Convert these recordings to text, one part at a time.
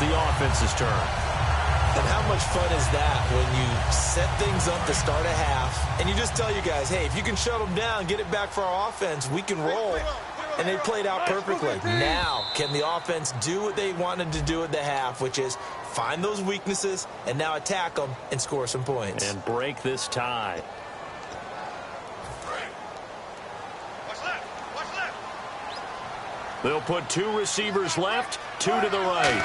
the offense's turn. And how much fun is that when you set things up to start a half, and you just tell you guys, hey, if you can shut them down, get it back for our offense, we can roll. And they played out perfectly. Now, can the offense do what they wanted to do at the half, which is find those weaknesses and now attack them and score some points. And break this tie. They'll put 2 receivers left, 2 to the right.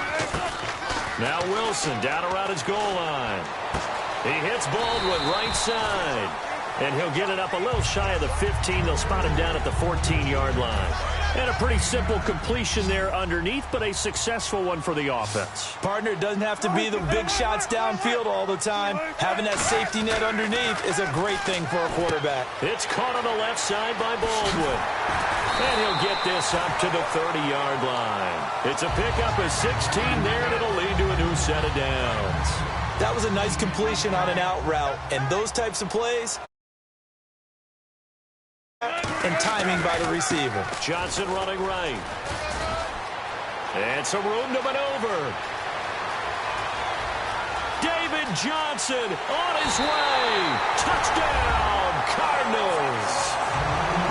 Now Wilson down around his goal line. He hits Baldwin right side. And he'll get it up a little shy of the 15. They'll spot him down at the 14-yard line. And a pretty simple completion there underneath, but a successful one for the offense. Partner, it doesn't have to be the big shots downfield all the time. Having that safety net underneath is a great thing for a quarterback. It's caught on the left side by Baldwin. And he'll get this up to the 30-yard line. It's a pickup of 16 there, and it'll lead to a new set of downs. That was a nice completion on an out route, and those types of plays and timing by the receiver. Johnson running right. And some room to maneuver. David Johnson on his way. Touchdown, Cardinals.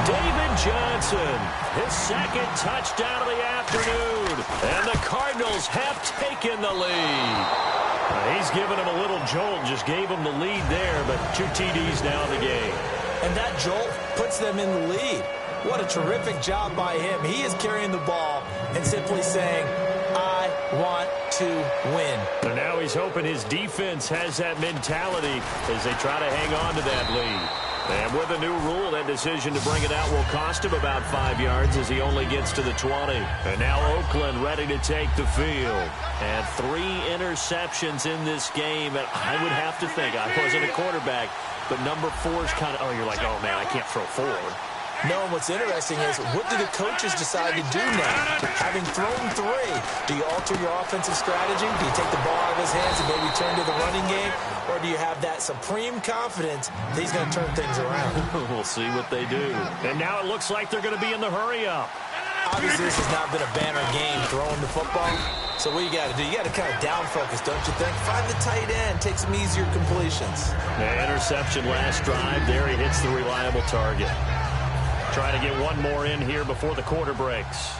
David Johnson, his second touchdown of the afternoon. And the Cardinals have taken the lead. He's given him a little jolt, just gave him the lead there, but 2 TDs now in the game. And that jolt puts them in the lead. What a terrific job by him. He is carrying the ball and simply saying, I want to win. So now he's hoping his defense has that mentality as they try to hang on to that lead. And with a new rule, that decision to bring it out will cost him about 5 yards as he only gets to the 20. And now Oakland ready to take the field. And 3 interceptions in this game. And I would have to think, I wasn't a quarterback, but number 4 is kind of, oh, you're like, oh, man, I can't throw forward. No, and what's interesting is, what do the coaches decide to do now? Having thrown 3, do you alter your offensive strategy? Do you take the ball out of his hands and maybe turn to the running game? Or do you have that supreme confidence that he's going to turn things around? We'll see what they do. And now it looks like they're going to be in the hurry-up. Obviously, this has not been a banner game throwing the football. So what you got to do? You got to kind of down focus, don't you think? Find the tight end. Take some easier completions. The interception last drive. There he hits the reliable target. Trying to get one more in here before the quarter breaks.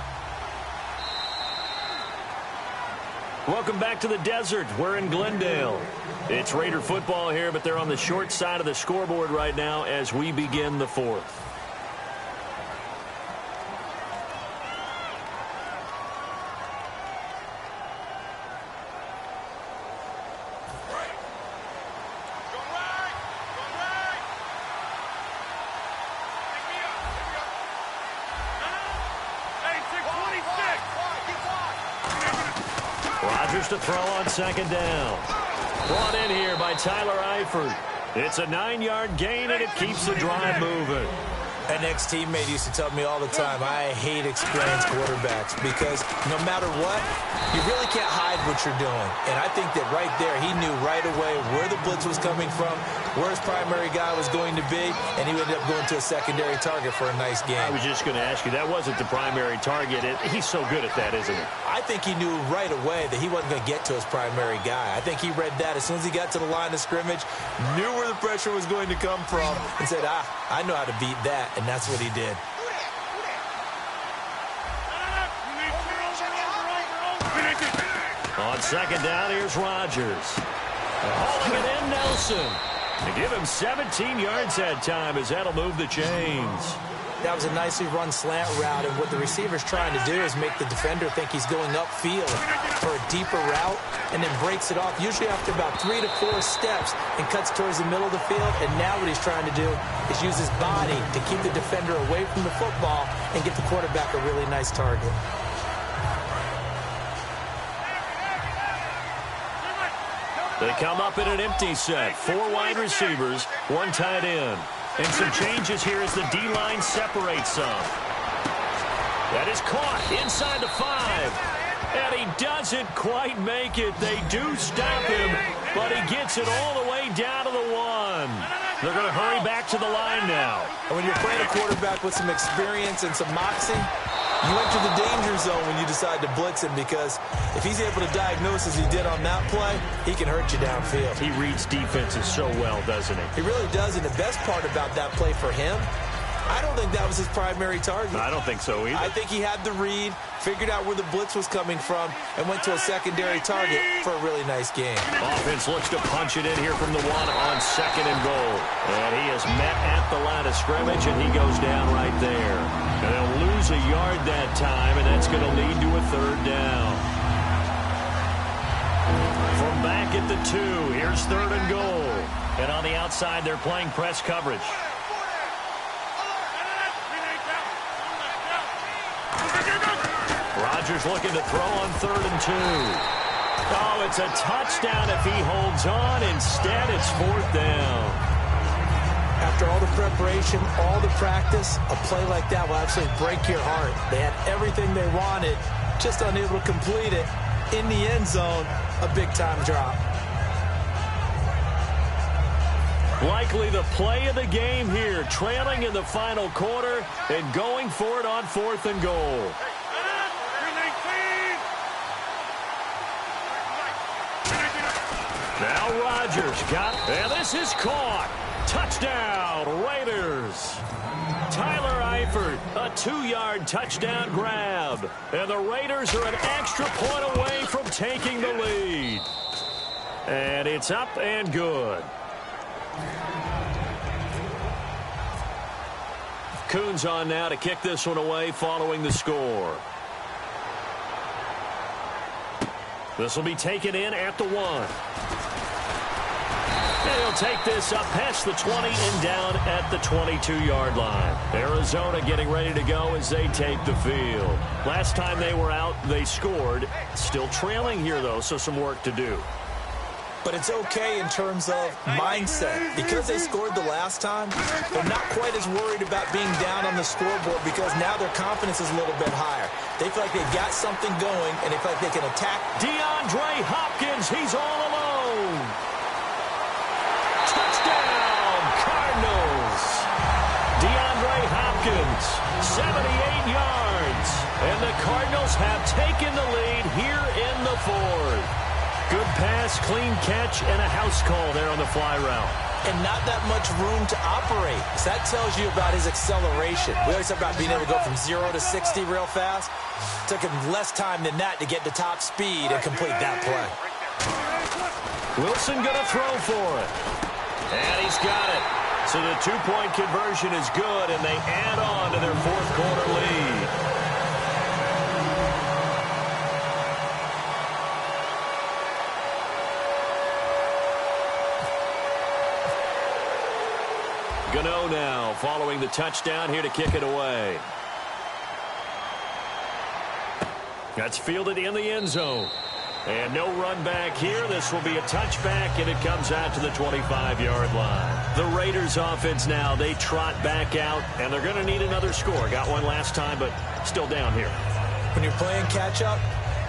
Welcome back to the desert. We're in Glendale. It's Raider football here, but they're on the short side of the scoreboard right now as we begin the 4th. To throw on 2nd down. Brought in here by Tyler Eifert. It's a 9-yard gain, and it keeps the drive moving. An ex-teammate used to tell me all the time, I hate experienced quarterbacks because no matter what, you really can't hide what you're doing. And I think that right there, he knew right away where the blitz was coming from, where his primary guy was going to be, and he ended up going to a secondary target for a nice game. I was just going to ask you, that wasn't the primary target. He's so good at that, isn't he? I think he knew right away that he wasn't going to get to his primary guy. I think he read that as soon as he got to the line of scrimmage, knew where the pressure was going to come from, and said, I know how to beat that. And that's what he did. On 2nd down, here's Rodgers. Hauling it in, Nelson. They give him 17 yards that time as that'll move the chains. That was a nicely run slant route, and what the receiver's trying to do is make the defender think he's going upfield for a deeper route and then breaks it off, usually after about 3 to 4 steps, and cuts towards the middle of the field. And now what he's trying to do is use his body to keep the defender away from the football and get the quarterback a really nice target. They come up in an empty set. 4 wide receivers, 1 tight end. And some changes here as the D-line separates some. That is caught inside the 5. And he doesn't quite make it. They do stop him, but he gets it all the way down to the 1. They're going to hurry back to the line now. And when you're playing a quarterback with some experience and some moxie, You enter the danger zone when you decide to blitz him, because if he's able to diagnose as he did on that play, he can hurt you downfield. He reads defenses so well, doesn't he? He really does, and the best part about that play for him, I don't think that was his primary target. I don't think so either. I think he had the read, figured out where the blitz was coming from, and went to a secondary target for a really nice game. Offense looks to punch it in here from the 1 on 2nd and goal. And he is met at the line of scrimmage, and he goes down right there. And they'll lose a yard that time, and that's going to lead to a 3rd down. From back at the 2, here's 3rd and goal. And on the outside, they're playing press coverage. Rodgers looking to throw on 3rd and 2. Oh, it's a touchdown if he holds on. Instead, it's 4th down. After all the preparation, all the practice, a play like that will absolutely break your heart. They had everything they wanted, just unable to complete it. In the end zone, a big-time drop. Likely the play of the game here, trailing in the final quarter and going for it on 4th and goal. Now Rodgers got it, and this is caught. Touchdown, Raiders. Tyler Eifert, a 2-yard touchdown grab. And the Raiders are an extra point away from taking the lead. And it's up and good. Coons on now to kick this one away following the score. This will be taken in at the 1. And he'll take this up past the 20 and down at the 22-yard line. Arizona getting ready to go as they take the field. Last time they were out, they scored. Still trailing here, though, so some work to do. But it's okay in terms of mindset. Because they scored the last time, they're not quite as worried about being down on the scoreboard, because now their confidence is a little bit higher. They feel like they've got something going, and they feel like they can attack. DeAndre Hopkins, he's all alone. Touchdown, Cardinals. DeAndre Hopkins, 78 yards. And the Cardinals have taken the lead here in the 4th. Good pass, clean catch, and a house call there on the fly route. And not that much room to operate. So that tells you about his acceleration. We always talk about being able to go from 0 to 60 real fast. It took him less time than that to get to top speed and complete that play. Wilson going to throw for it. And he's got it. So the 2-point conversion is good, and they add on to their 4th quarter lead. Gano now following the touchdown here to kick it away. That's fielded in the end zone. And no run back here. This will be a touchback, and it comes out to the 25-yard line. The Raiders offense now, they trot back out, and they're going to need another score. Got one last time, but still down here. When you're playing catch-up,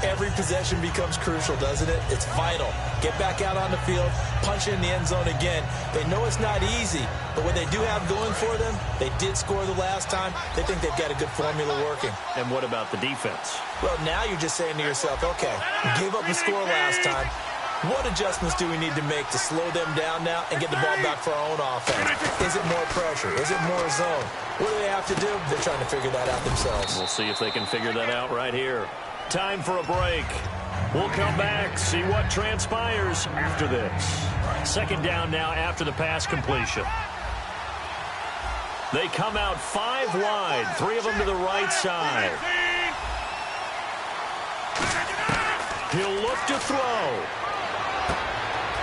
every possession becomes crucial, doesn't it? It's vital. Get back out on the field, punch it in the end zone again. They know it's not easy, but what they do have going for them, they did score the last time. They think they've got a good formula working. And what about the defense? Well, now you're just saying to yourself, okay, gave up a score last time. What adjustments do we need to make to slow them down now and get the ball back for our own offense? Is it more pressure? Is it more zone? What do they have to do? They're trying to figure that out themselves. We'll see if they can figure that out right here. Time for a break. We'll come back, see what transpires after this. 2nd down now after the pass completion. They come out 5 wide, 3 of them to the right side. He'll look to throw.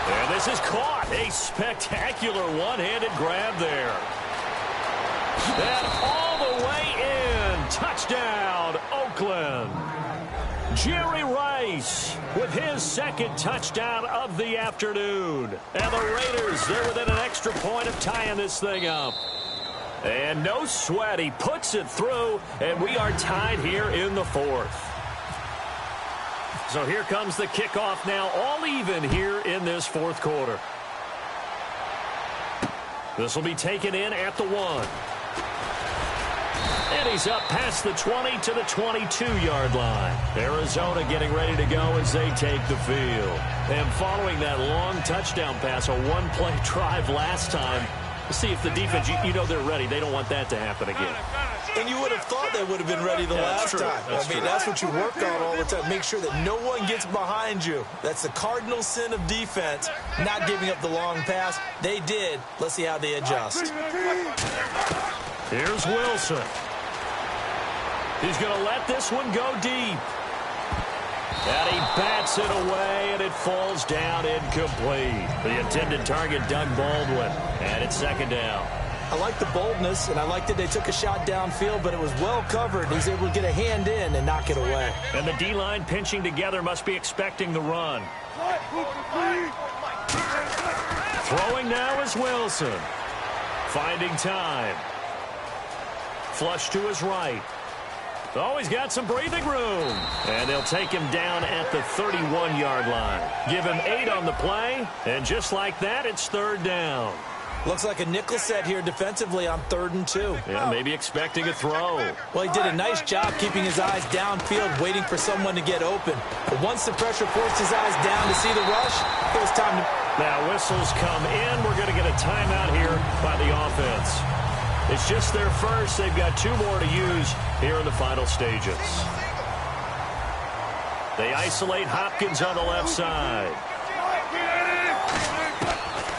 And this is caught. A spectacular one-handed grab there. And all the way in. Touchdown, Oakland. Jerry Rice with his 2nd touchdown of the afternoon. And the Raiders, they're within an extra point of tying this thing up. And no sweat, he puts it through, and we are tied here in the 4th. So here comes the kickoff now, all even here in this 4th quarter. This will be taken in at the 1. And he's up past the 20 to the 22-yard line. Arizona getting ready to go as they take the field. And following that long touchdown pass, a one-play drive last time, let's see if the defense, you know they're ready. They don't want that to happen again. And you would have thought they would have been ready the last time. That's what you work on all the time. Make sure that no one gets behind you. That's the cardinal sin of defense, not giving up the long pass. They did. Let's see how they adjust. Here's Wilson. He's going to let this one go deep. And he bats it away, and it falls down incomplete. The intended target, Doug Baldwin. And it's second down. I like the boldness, and I like that they took a shot downfield, but it was well covered. He's able to get a hand in and knock it away. And the D-line pinching together must be expecting the run. Throwing now is Wilson. Finding time. Flush to his right. Oh, he's got some breathing room. And they'll take him down at the 31-yard line. Give him 8 on the play, and just like that, it's third down. Looks like a nickel set here defensively on 3rd and 2. Yeah, maybe expecting a throw. Well, he did a nice job keeping his eyes downfield, waiting for someone to get open. But once the pressure forced his eyes down to see the rush, it was time to... Now whistles come in. We're going to get a timeout here by the offense. It's just their first. They've got 2 more to use here in the final stages. They isolate Hopkins on the left side.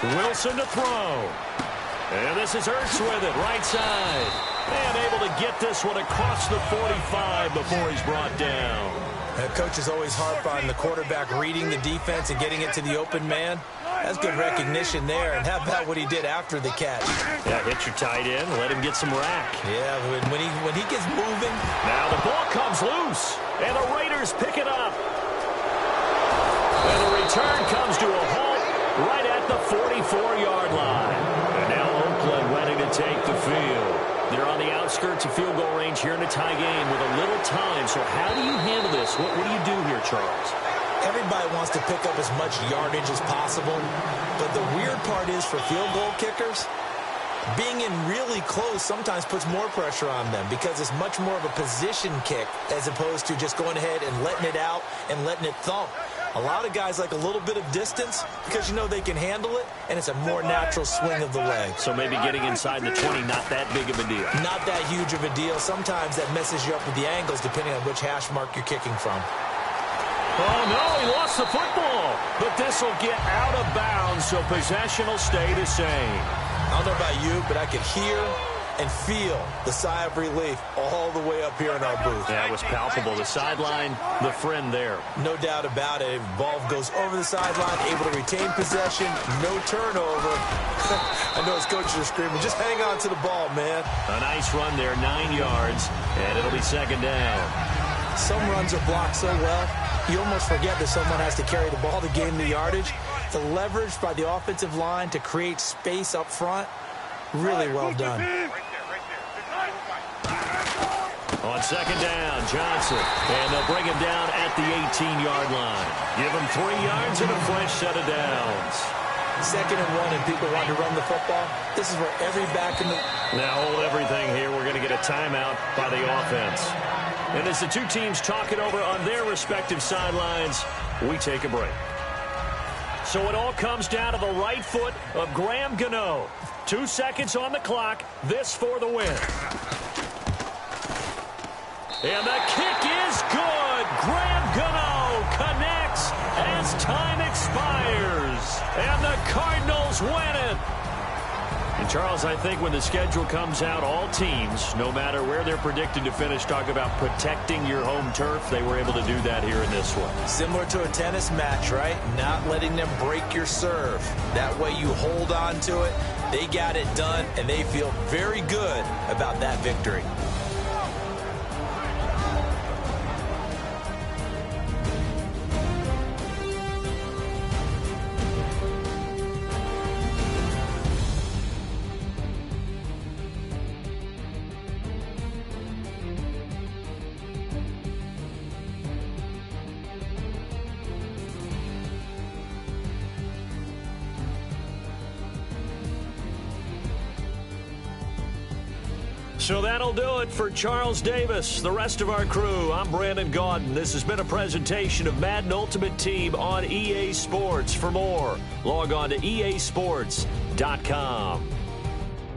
Wilson to throw. And this is Ertz with it, right side. And able to get this one across the 45 before he's brought down. Coaches always harp on the quarterback reading the defense and getting it to the open man. That's good recognition there. And how about what he did after the catch? Yeah, hit your tight end, let him get some rack. Yeah, when he gets moving. Now the ball comes loose, and the Raiders pick it up. And the return comes to a halt right at the 44-yard line. And now Oakland ready to take the field. They're on the outskirts of field goal range here in a tie game with a little time. So how do you handle this? What do you do here, Charles? Everybody wants to pick up as much yardage as possible. But the weird part is for field goal kickers, being in really close sometimes puts more pressure on them because it's much more of a position kick as opposed to just going ahead and letting it out and letting it thump. A lot of guys like a little bit of distance because, you know, they can handle it, and it's a more natural swing of the leg. So maybe getting inside the 20, not that big of a deal. Not that huge of a deal. Sometimes that messes you up with the angles depending on which hash mark you're kicking from. Oh, no, he lost the football. But this will get out of bounds, so possession will stay the same. I don't know about you, but I could hear and feel the sigh of relief all the way up here in our booth. Yeah, it was palpable. The sideline, the friend there. No doubt about it. Ball goes over the sideline, able to retain possession, no turnover. I know his coaches are screaming, just hang on to the ball, man. A nice run there, 9 yards, and it'll be second down. Some runs are blocked so well, you almost forget that someone has to carry the ball to gain the yardage. The leverage by the offensive line to create space up front, really well done. On second down, Johnson. And they'll bring him down at the 18-yard line. Give him 3 yards and a fresh set of downs. 2nd and 1 and people want to run the football. This is where every back in the... Now hold everything here. We're going to get a timeout by the offense. And as the 2 teams talk it over on their respective sidelines, we take a break. So it all comes down to the right foot of Graham Gano. 2 seconds on the clock. This for the win. And the kick is good. Graham Gano connects as time expires. And the Cardinals win it. And Charles, I think when the schedule comes out, all teams, no matter where they're predicted to finish, talk about protecting your home turf. They were able to do that here in this one. Similar to a tennis match, right? Not letting them break your serve. That way you hold on to it. They got it done, and they feel very good about that victory. So that'll do it for Charles Davis, the rest of our crew. I'm Brandon Gaudin. This has been a presentation of Madden Ultimate Team on EA Sports. For more, log on to easports.com.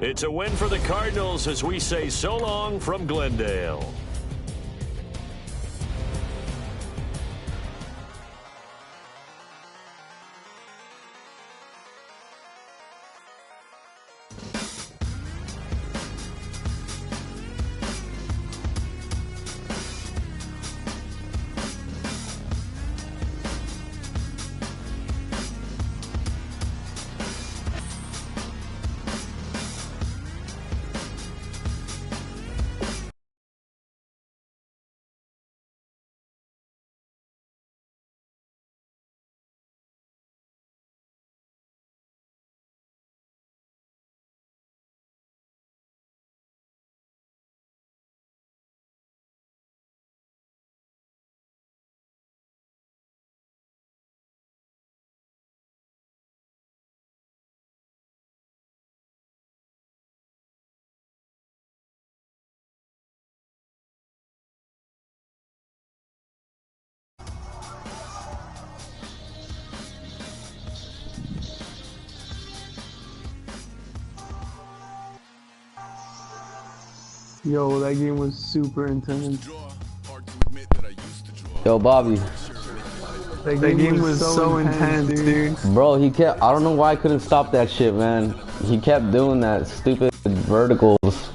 It's a win for the Cardinals as we say so long from Glendale. Yo, that game was super intense. Yo, Bobby. That game was so intense, dude. Bro, he kept, I don't know why I couldn't stop that shit, man. He kept doing that stupid verticals.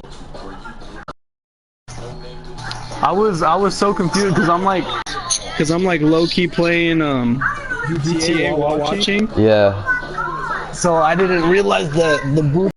I was so confused because I'm like low key playing GTA while watching. Yeah. So I didn't realize the booth